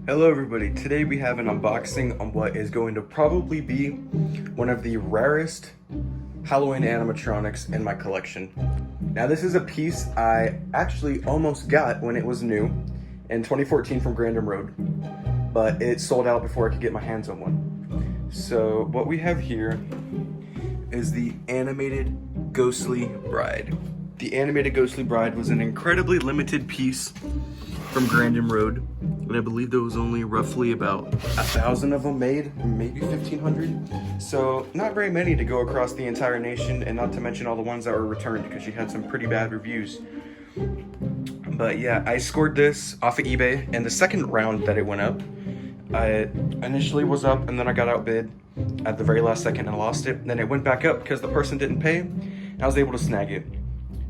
Hello everybody, today we have an unboxing on what is going to probably be one of the rarest Halloween animatronics in my collection. Now this is a piece I actually almost got when it was new in 2014 from Grandin Road, but it sold out before I could get my hands on one. So what we have here is the animated Ghostly Bride. The animated Ghostly Bride was an incredibly limited piece from Grandin Road, and I believe there was only roughly about 1,000 of them made, maybe 1,500. So not very many to go across the entire nation, and not to mention all the ones that were returned because she had some pretty bad reviews. But yeah, I scored this off of eBay, and the second round that it went up, I initially was up, and then I got outbid at the very last second and lost it. Then it went back up because the person didn't pay, and I was able to snag it.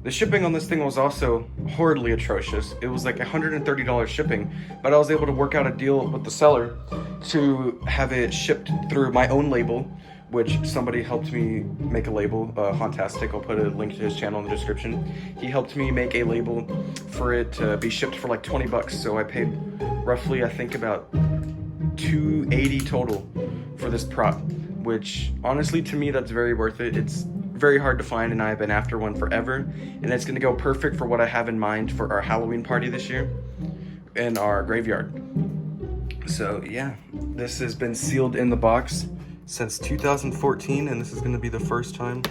The shipping on this thing was also horribly atrocious. It was like $130 shipping, but I was able to work out a deal with the seller to have it shipped through my own label, which somebody helped me make a label, Hauntastic. I'll put a link to his channel in the description. He helped me make a label for it to be shipped for like 20 bucks. So I paid roughly, I think about $280 total for this prop, which honestly to me, that's very worth it. It's very hard to find, and I've been after one forever, and it's gonna go perfect for what I have in mind for our Halloween party this year in our graveyard. So yeah, this has been sealed in the box since 2014, and this is gonna be the first time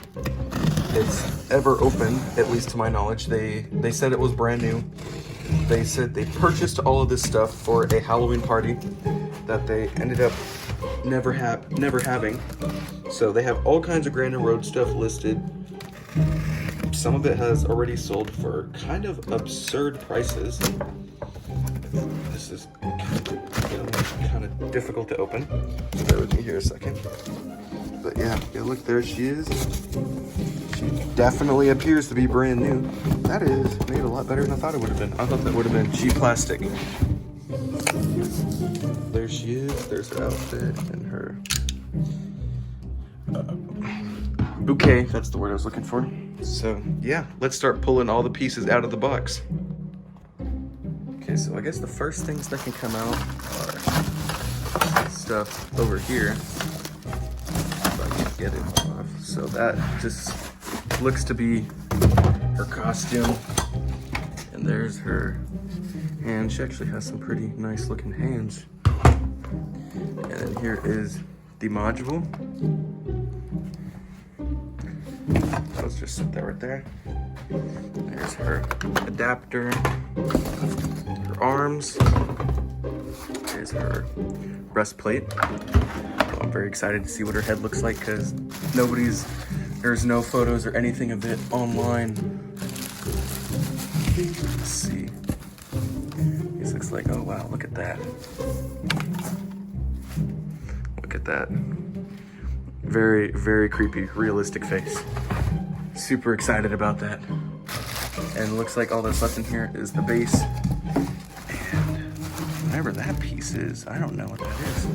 it's ever opened, at least to my knowledge. They said it was brand new. They said they purchased all of this stuff for a Halloween party that they ended up never having. So they have all kinds of Grandin Road stuff listed. Some of it has already sold for kind of absurd prices. This is kind of difficult to open. Bear with me here a second. But yeah, look, there she is. She definitely appears to be brand new. That is made a lot better than I thought it would have been. I thought that would have been cheap plastic. There she is. There's her outfit and her bouquet. That's the word I was looking for. So yeah, let's start pulling all the pieces out of the box. Okay, so I guess the first things that can come out are stuff over here. If I can get it off. So that just looks to be her costume. And there's her hand. She actually has some pretty nice looking hands. And then here is the module. Let's just sit there right there. There's her adapter, her arms. There's her breastplate. So I'm very excited to see what her head looks like because there's no photos or anything of it online. Let's see. This looks like, oh wow, look at that. Look at that. Very, very creepy, realistic face. Super excited about that. And it looks like all that's left in here is the base. And whatever that piece is, I don't know what that is.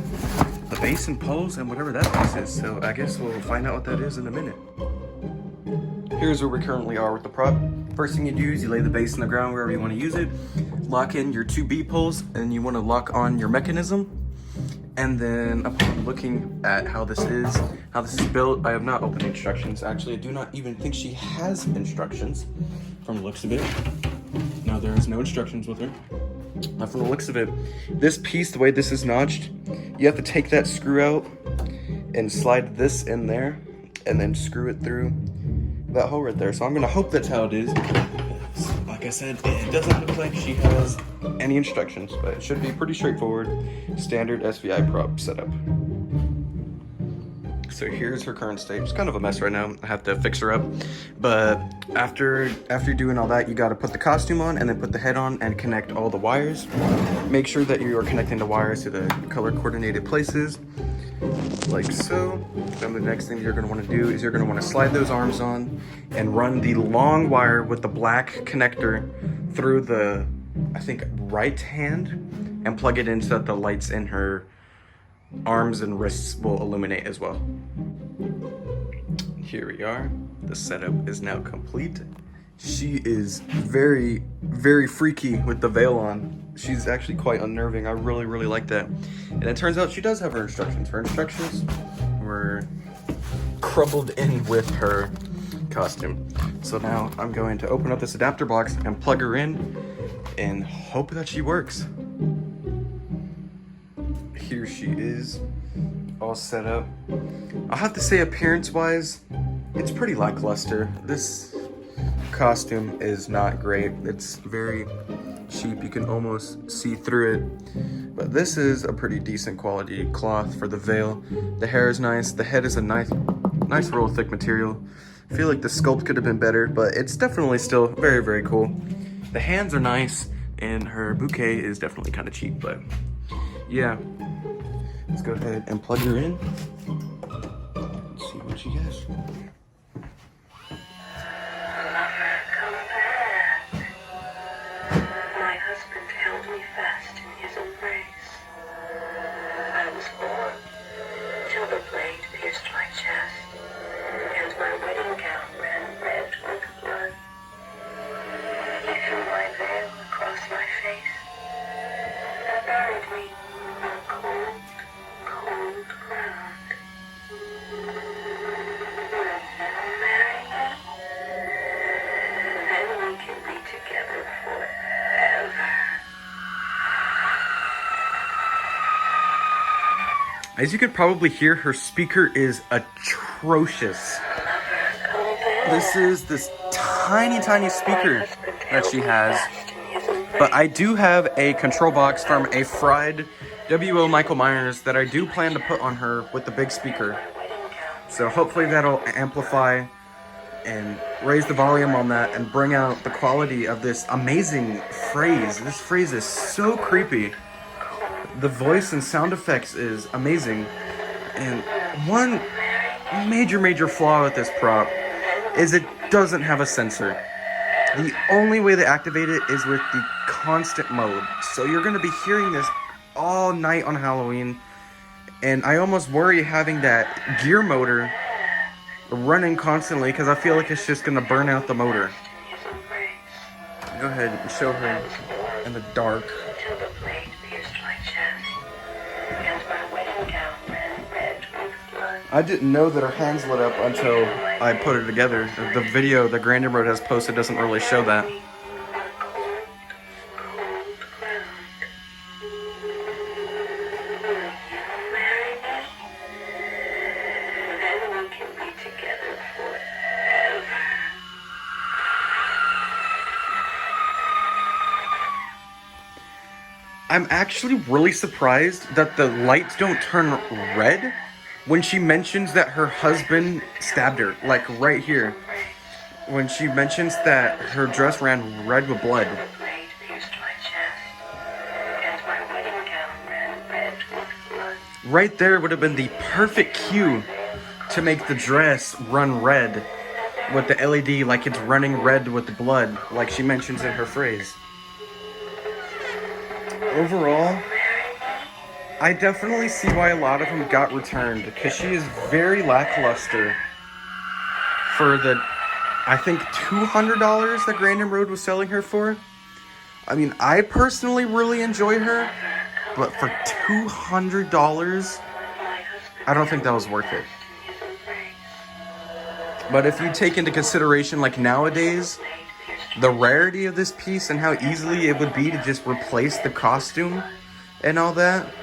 The base and poles and whatever that piece is. So I guess we'll find out what that is in a minute. Here's where we currently are with the prop. First thing you do is you lay the base in the ground wherever you want to use it. Lock in your 2 B poles, and you want to lock on your mechanism. And then upon looking at how this is built, I have not opened the instructions. Actually, I do not even think she has instructions from the looks of it. No, there is no instructions with her. Not from the looks of it. This piece, the way this is notched, you have to take that screw out and slide this in there and then screw it through that hole right there. So I'm gonna hope that's how it is. Like I said, it doesn't look like she has any instructions, but it should be pretty straightforward, standard SVI prop setup. So here's her current state. It's kind of a mess right now. I have to fix her up. But after you're doing all that, you gotta put the costume on and then put the head on and connect all the wires. Make sure that you are connecting the wires to the color coordinated places, like so. Then the next thing you're gonna wanna do is you're gonna wanna slide those arms on and run the long wire with the black connector through the, I think, right hand, and plug it in so that the lights in her arms and wrists will illuminate as well. Here we are. The setup is now complete. She is very, very freaky with the veil on. She's actually quite unnerving. I really, really like that. And it turns out she does have her instructions. Her instructions were crumbled in with her costume. So now I'm going to open up this adapter box and plug her in and hope that she works. Here she is, all set up. I'll have to say, appearance-wise, it's pretty lackluster. This costume is not great. It's very cheap. You can almost see through it. But this is a pretty decent quality cloth for the veil. The hair is nice. The head is a nice roll of thick material. I feel like the sculpt could have been better, but it's definitely still very, very cool. The hands are nice, and her bouquet is definitely kind of cheap, but yeah. Let's go ahead and plug her in. Let's see what she gets. My husband held me fast in his embrace. I was born till the blade pierced my chest, and my wedding gown ran red with blood. He threw my veil across my face and buried me on cold, cold ground. Will you marry me? Then we can be together forever. As you could probably hear, her speaker is atrocious. This is this tiny speaker that she has. But I do have a control box from a fried WO Michael Myers that I do plan to put on her with the big speaker. So hopefully that'll amplify and raise the volume on that and bring out the quality of this amazing phrase. This phrase is so creepy. The voice and sound effects is amazing. And one major flaw with this prop is it doesn't have a sensor. The only way to activate it is with the constant mode. So you're going to be hearing this all night on Halloween. And I almost worry having that gear motor running constantly because I feel like it's just going to burn out the motor. Go ahead and show her in the dark. I didn't know that her hands lit up until I put it together. The video that Grandin has posted doesn't really show that. I'm actually really surprised that the lights don't turn red when she mentions that her husband stabbed her, like right here. When she mentions that her dress ran red with blood. Right there would have been the perfect cue to make the dress run red with the LED, like it's running red with the blood, like she mentions in her phrase. Overall, I definitely see why a lot of them got returned, because she is very lackluster for the, I think, $200 that Grandin was selling her for. I mean, I personally really enjoy her, but for $200, I don't think that was worth it. But if you take into consideration, like nowadays, the rarity of this piece and how easily it would be to just replace the costume and all that,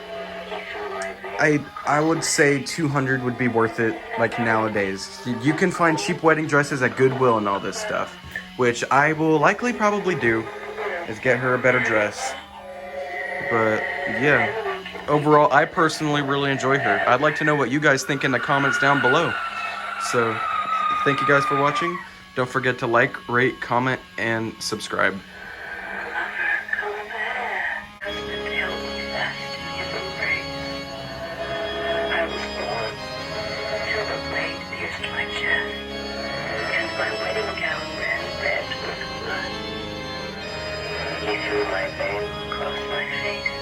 I would say $200 would be worth it, like nowadays. You can find cheap wedding dresses at Goodwill and all this stuff, which I will likely probably do, is get her a better dress. But yeah, overall, I personally really enjoy her. I'd like to know what you guys think in the comments down below. So thank you guys for watching. Don't forget to like, rate, comment, and subscribe. He threw my veil across my face